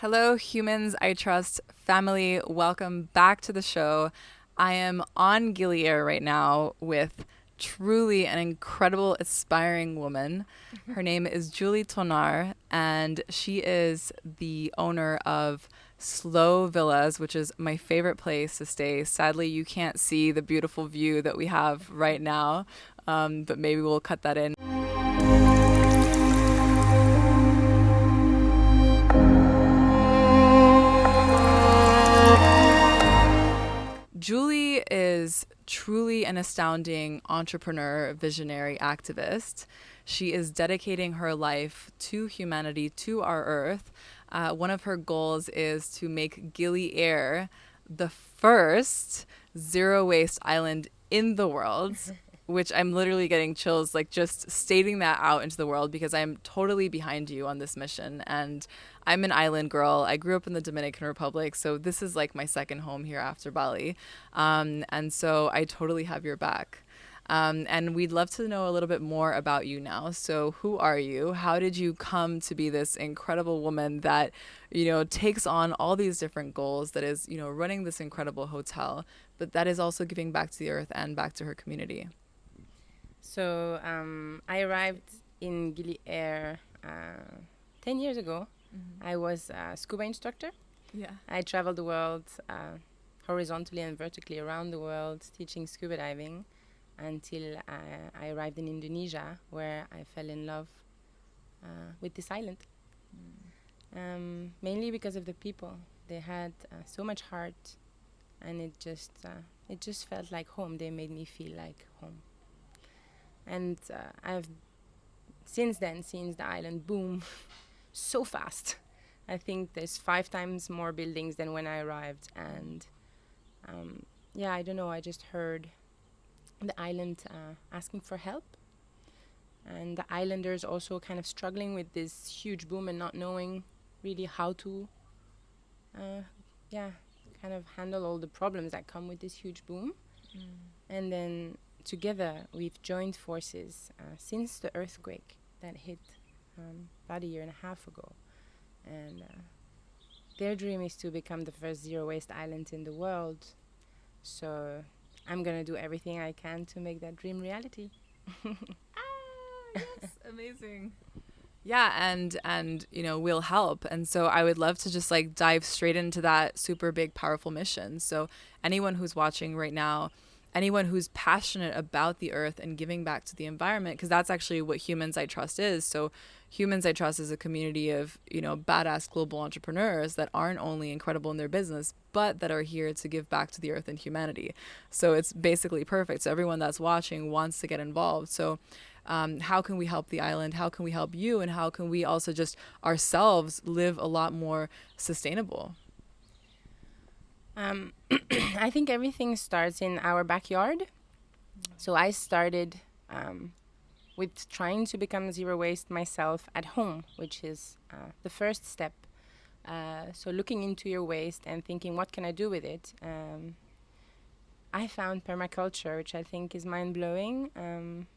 Hello, humans I trust family. Welcome back to the show. I am on Gili Air right now with truly an incredible, aspiring woman. Her name is Julie Thonnard, and she is the owner of Slow Villas, which is my favorite place to stay. Sadly, you can't see the beautiful view that we have right now, but maybe we'll cut that in. Julie is truly an astounding entrepreneur, visionary activist. She is dedicating her life to humanity, to our Earth. One of her goals is to make Gili Air the first zero waste island in the world, which I'm literally getting chills, like just stating that out into the world because I'm totally behind you on this mission. And I'm an island girl. I grew up in the Dominican Republic, so this is like my second home here after Bali. And so I totally have your back. And we'd love to know a little bit more about you now. So who are you? How did you come to be this incredible woman that, takes on all these different goals, that is, running this incredible hotel, but that is also giving back to the earth and back to her community? I arrived in Gili Air 10 years ago. I was a scuba instructor. Yeah. I traveled the world horizontally and vertically around the world teaching scuba diving until I arrived in Indonesia, where I fell in love with this island. Mainly because of the people. They had so much heart, and it just felt like home. They made me feel like home. And I've since then seen the island boom so fast. I think there's 5 times more buildings than when I arrived. And I don't know, I just heard the island asking for help. And the islanders also kind of struggling with this huge boom and not knowing really how to, kind of handle all the problems that come with this huge boom. And then together we've joined forces since the earthquake that hit about a year and a half ago. And their dream is to become the first zero waste island in the world. So I'm going to do everything I can to make that dream reality. Yes, amazing. Yeah, and we'll help. And so I would love to just like dive straight into that super big powerful mission. So anyone who's watching right now, anyone who's passionate about the earth and giving back to the environment, because that's actually what Humans I Trust is. So Humans I Trust is a community of, badass global entrepreneurs that aren't only incredible in their business, but that are here to give back to the earth and humanity. So it's basically perfect. So everyone that's watching wants to get involved. So how can we help the island? How can we help you? And how can we also just ourselves live a lot more sustainable? I think everything starts in our backyard. So I started with trying to become zero waste myself at home, which is the first step. So looking into your waste and thinking, what can I do with it? I found permaculture, which I think is mind-blowing.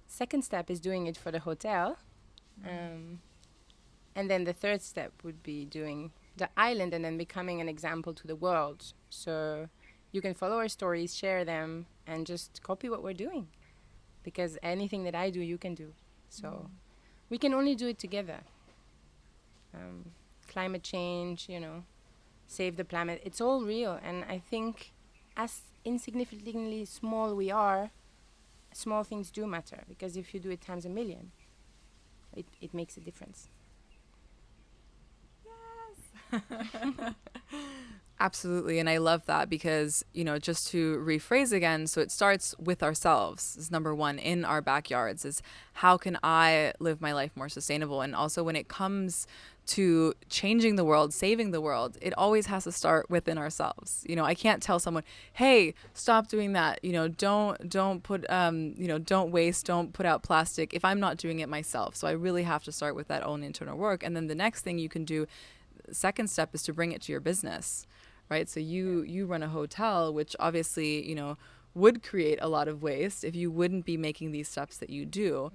Second step is doing it for the hotel. And then the third step would be doing the island and then becoming an example to the world. So you can follow our stories, share them, and just copy what we're doing. Because anything that I do, you can do. So we can only do it together. Climate change, save the planet. It's all real. And I think as insignificantly small we are, small things do matter. Because if you do it times a million, it makes a difference. Absolutely. And I love that because, just to rephrase again, so it starts with ourselves is number one in our backyards is how can I live my life more sustainable? And also when it comes to changing the world, saving the world, it always has to start within ourselves. I can't tell someone, hey, stop doing that. Don't put, don't waste, don't put out plastic if I'm not doing it myself. So I really have to start with that own internal work. And then the next thing you can do, second step is to bring it to your business, right? So you run a hotel, which obviously, would create a lot of waste if you wouldn't be making these steps that you do.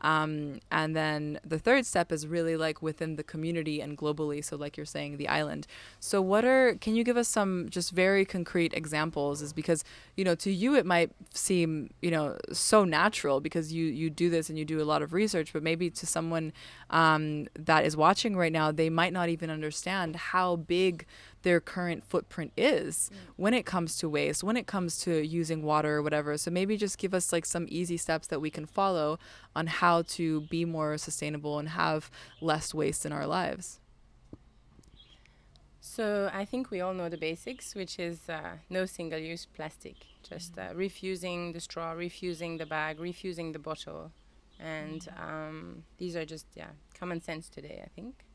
And then the third step is really like within the community and globally. So like you're saying, the island. So can you give us some just very concrete examples? Is because, to you, it might seem, so natural because you do this and you do a lot of research, but maybe to someone that is watching right now, they might not even understand how big their current footprint is when it comes to waste, when it comes to using water or whatever. So maybe just give us like some easy steps that we can follow on how to be more sustainable and have less waste in our lives. So I think we all know the basics, which is no single-use plastic. Just refusing the straw, refusing the bag, refusing the bottle. And these are just, common sense today, I think.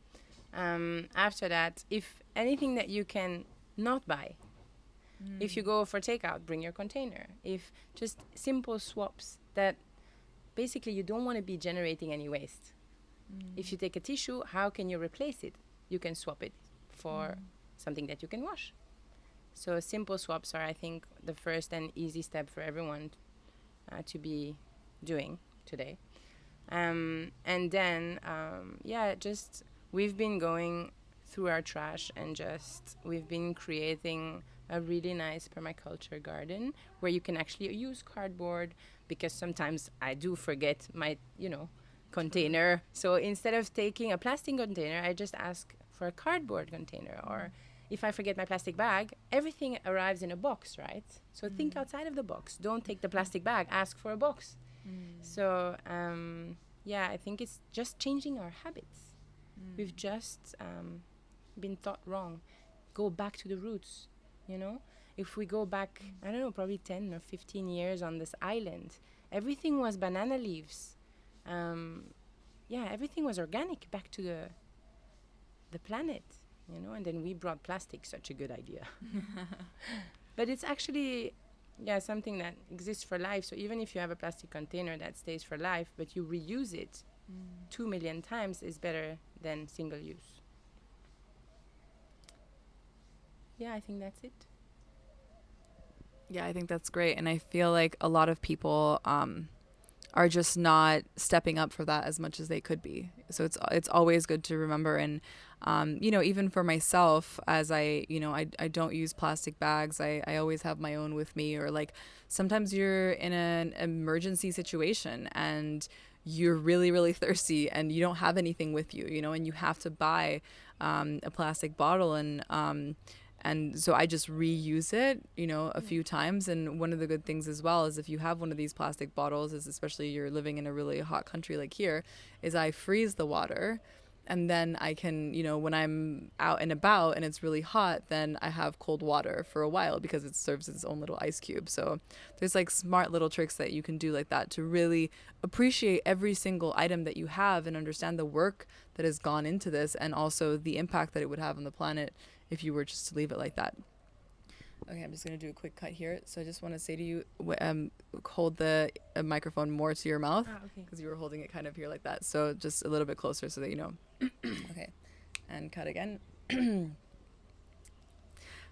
After that, if anything that you can not buy, if you go for takeout, bring your container. If just simple swaps that basically you don't want to be generating any waste. If you take a tissue, how can you replace it? You can swap it for something that you can wash. So simple swaps are, I think, the first and easy step for everyone to be doing today. And then, just we've been going through our trash and we've been creating a really nice permaculture garden where you can actually use cardboard, because sometimes I do forget my, container. So instead of taking a plastic container, I just ask for a cardboard container. Or if I forget my plastic bag, everything arrives in a box, right? So think outside of the box. Don't take the plastic bag, ask for a box. So, I think it's just changing our habits. We've just been taught wrong. Go back to the roots, If we go back, I don't know, probably 10 or 15 years on this island, everything was banana leaves. Everything was organic back to the planet, and then we brought plastic, such a good idea. But it's actually, something that exists for life. So even if you have a plastic container that stays for life, but you reuse it 2 million times, is better than single use. I think that's it. Yeah, I think that's great. And I feel like a lot of people are just not stepping up for that as much as they could be. So it's always good to remember. And, even for myself, as I don't use plastic bags. I always have my own with me. Or like sometimes you're in an emergency situation and you're really, really thirsty and you don't have anything with you, and you have to buy a plastic bottle. And so I just reuse it, a few times. And one of the good things as well is if you have one of these plastic bottles, is especially you're living in a really hot country like here, is I freeze the water. And then I can, when I'm out and about and it's really hot, then I have cold water for a while because it serves its own little ice cube. So there's like smart little tricks that you can do like that to really appreciate every single item that you have and understand the work that has gone into this and also the impact that it would have on the planet if you were just to leave it like that. Okay, I'm just going to do a quick cut here. So I just want to say to you, hold the microphone more to your mouth because you were holding it kind of here like that. So just a little bit closer so that you know. Okay, and cut again.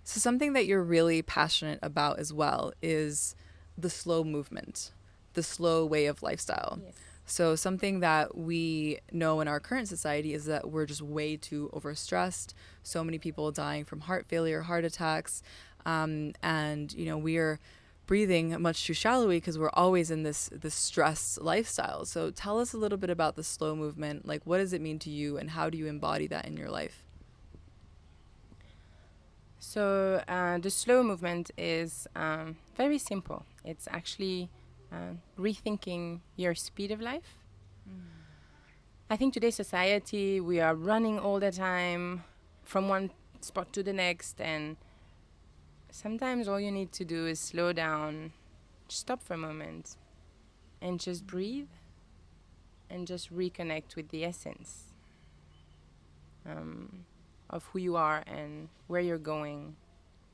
So something that you're really passionate about as well is the slow movement, the slow way of lifestyle. Yes. So something that we know in our current society is that we're just way too overstressed. So many people dying from heart failure, heart attacks. And we are breathing much too shallowly because we're always in this stress lifestyle. So tell us a little bit about the slow movement. Like, what does it mean to you and how do you embody that in your life? So the slow movement is very simple. It's actually rethinking your speed of life. I think today's society, we are running all the time from one spot to the next, and sometimes all you need to do is slow down, stop for a moment, and just breathe and just reconnect with the essence of who you are and where you're going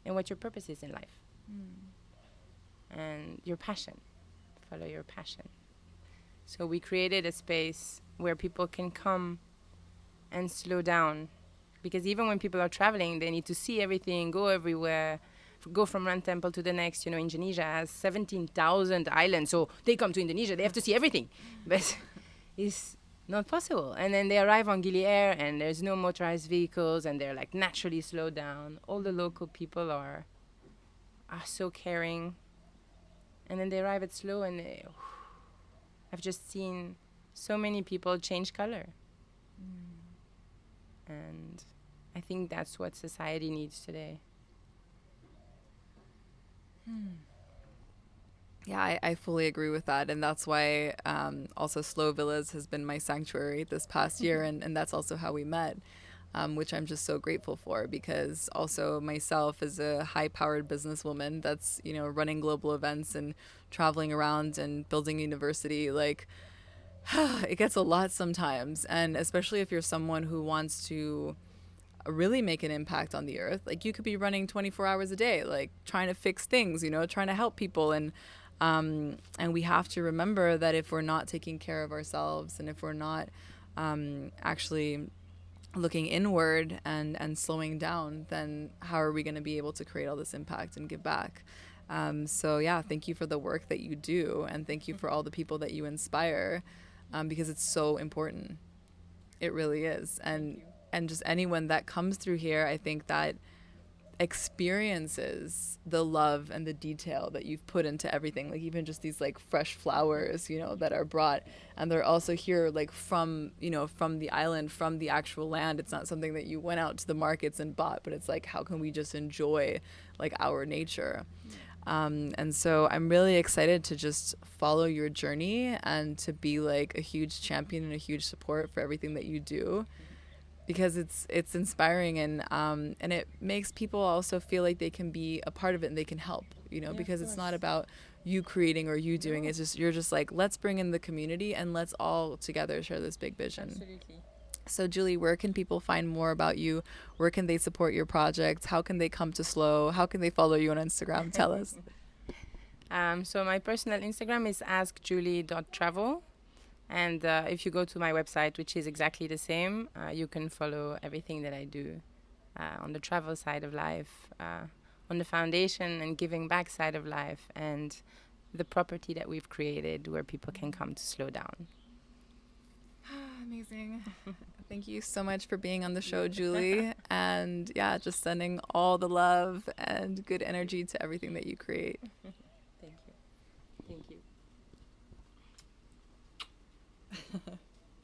and what your purpose is in life. And your passion. Follow your passion. So we created a space where people can come and slow down, because even when people are traveling, they need to see everything, go everywhere, go from one temple to the next. Indonesia has 17,000 islands, so they come to Indonesia, they have to see everything. But is not possible. And then they arrive on Gili Air, and there's no motorized vehicles, and they're like naturally slowed down. All the local people are so caring. And then they arrive at Slow, and I've just seen so many people change color. And I think that's what society needs today. Yeah, I fully agree with that. And that's why also Slow Villas has been my sanctuary this past year. And that's also how we met, which I'm just so grateful for, because also myself as a high powered businesswoman that's, you know, running global events and traveling around and building a university, like it gets a lot sometimes. And especially if you're someone who wants to really make an impact on the earth, like you could be running 24 hours a day, like trying to fix things, you know, trying to help people. And we have to remember that if we're not taking care of ourselves, and if we're not actually looking inward and slowing down, then how are we going to be able to create all this impact and give back? So yeah, thank you for the work that you do, and thank you for all the people that you inspire, because it's so important. It really is. And just anyone that comes through here, I think that experiences the love and the detail that you've put into everything, like even just these like fresh flowers, you know, that are brought, and they're also here like from, you know, from the island, from the actual land. It's not something that you went out to the markets and bought, but it's like, how can we just enjoy like our nature? And so I'm really excited to just follow your journey and to be like a huge champion and a huge support for everything that you do, because it's inspiring, and it makes people also feel like they can be a part of it and they can help, you know, because it's not about you creating or you doing. It's just, you're just like, let's bring in the community and let's all together share this big vision. Absolutely. So Julie, where can people find more about you? Where can they support your project? How can they come to Slow? How can they follow you on Instagram? Tell us. So my personal Instagram is askjulie.travel. And if you go to my website, which is exactly the same, you can follow everything that I do on the travel side of life, on the foundation and giving back side of life, and the property that we've created where people can come to slow down. Amazing. Thank you so much for being on the show, Julie. And yeah, just sending all the love and good energy to everything that you create. Thank you. Thank you.